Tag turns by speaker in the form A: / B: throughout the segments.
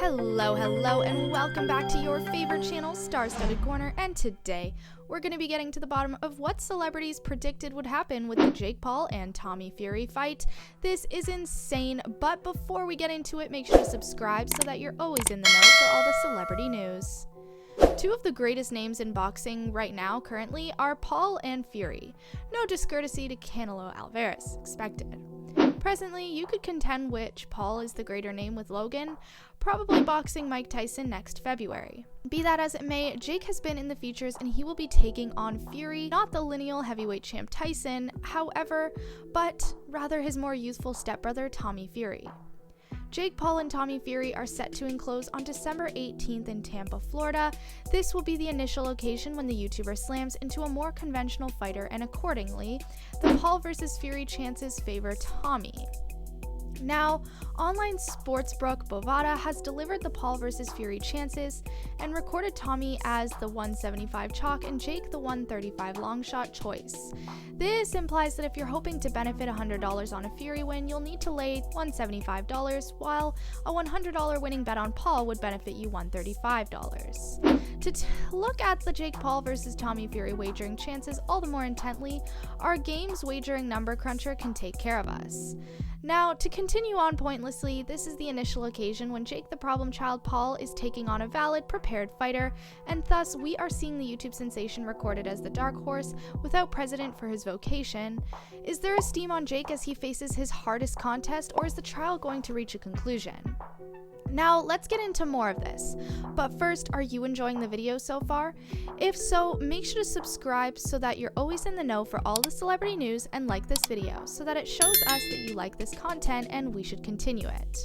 A: Hello, and welcome back to your favorite channel, Star-Studded Corner, and today we're going to be getting to the bottom of what celebrities predicted would happen with the Jake Paul and Tommy Fury fight. This is insane, but before we get into it, make sure to subscribe so that you're always in the know for all the celebrity news. Two of the greatest names in boxing right now currently are Paul and Fury. No discourtesy to Canelo Alvarez expected. Presently, you could contend which Paul is the greater name with Logan, probably boxing Mike Tyson next February. Be that as it may, Jake has been in the features and he will be taking on Fury, not the lineal heavyweight champ Tyson, however, but rather his more youthful stepbrother Tommy Fury. Jake Paul and Tommy Fury are set to enclose on December 18th in Tampa, Florida. This will be the initial occasion when the YouTuber slams into a more conventional fighter, and accordingly, the Paul vs. Fury chances favor Tommy. Now, online sportsbook Bovada has delivered the Paul vs. Fury chances and recorded Tommy as the 175 chalk and Jake the 135 long shot choice. This implies that if you're hoping to benefit $100 on a Fury win, you'll need to lay $175, while a $100 winning bet on Paul would benefit you $135. To look at the Jake Paul vs. Tommy Fury wagering chances all the more intently, our game's wagering number cruncher can take care of us. Now, to continue on pointlessly, this is the initial occasion when Jake the problem child Paul is taking on a valid, prepared fighter, and thus we are seeing the YouTube sensation recorded as the dark horse without precedent for his vocation. Is there a steam on Jake as he faces his hardest contest, or is the trial going to reach a conclusion? Now, let's get into more of this, but first, are you enjoying the video so far? If so, make sure to subscribe so that you're always in the know for all the celebrity news, and like this video so that it shows us that you like this content and we should continue it.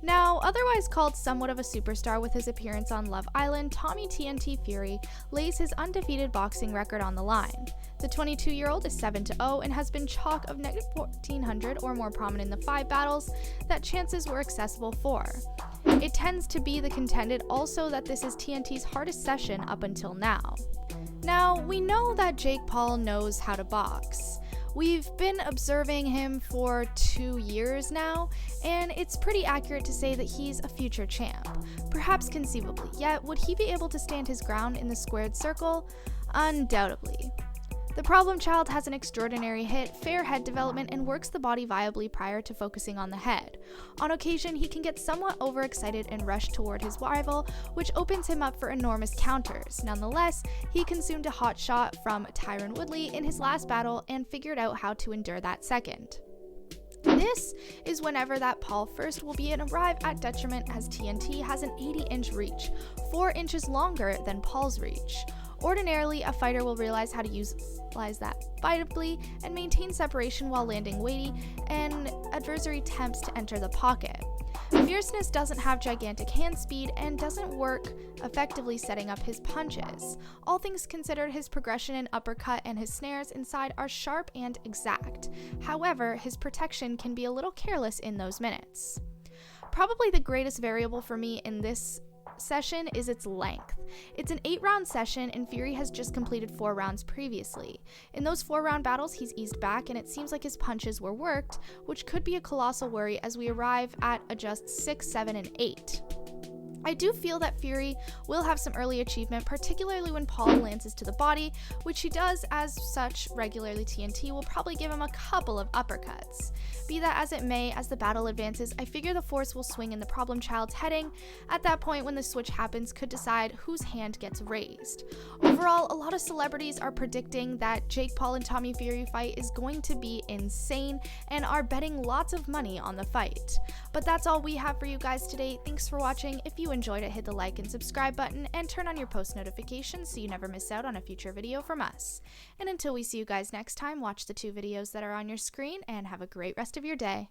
A: Now, otherwise called somewhat of a superstar with his appearance on Love Island, Tommy TNT Fury lays his undefeated boxing record on the line. The 22-year-old is 7-0 and has been chalk of -1400 or more prominent in the 5 battles that chances were accessible for. It tends to be the contended also that this is TNT's hardest session up until now. Now, we know that Jake Paul knows how to box. We've been observing him for 2 years now, and it's pretty accurate to say that he's a future champ, perhaps conceivably, yet would he be able to stand his ground in the squared circle? Undoubtedly. The problem child has an extraordinary hit, fair head development, and works the body viably prior to focusing on the head. On occasion, he can get somewhat overexcited and rush toward his rival, which opens him up for enormous counters. Nonetheless, he consumed a hot shot from Tyron Woodley in his last battle and figured out how to endure that second. This is whenever that Paul first will be and arrive at detriment, as TNT has an 80-inch reach, 4 inches longer than Paul's reach. Ordinarily, a fighter will realize how to utilize that fightably and maintain separation while landing weighty, and adversary attempts to enter the pocket. Fierceness doesn't have gigantic hand speed and doesn't work effectively setting up his punches. All things considered, his progression in uppercut and his snares inside are sharp and exact. However, his protection can be a little careless in those minutes. Probably the greatest variable for me in this session is its length. It's an 8-round session and Fury has just completed 4 rounds previously. In those 4-round battles, he's eased back and it seems like his punches were worked, which could be a colossal worry as we arrive at a just 6, 7, and 8. I do feel that Fury will have some early achievement, particularly when Paul lances to the body, which he does as such regularly. TNT will probably give him a couple of uppercuts. Be that as it may, as the battle advances, I figure the force will swing in the problem child's heading. At that point, when the switch happens, could decide whose hand gets raised. Overall, a lot of celebrities are predicting that Jake Paul and Tommy Fury fight is going to be insane and are betting lots of money on the fight. But that's all we have for you guys today. Thanks for watching. If you enjoyed it, hit the like and subscribe button and turn on your post notifications so you never miss out on a future video from us. And until we see you guys next time, watch the 2 videos that are on your screen and have a great rest of your day.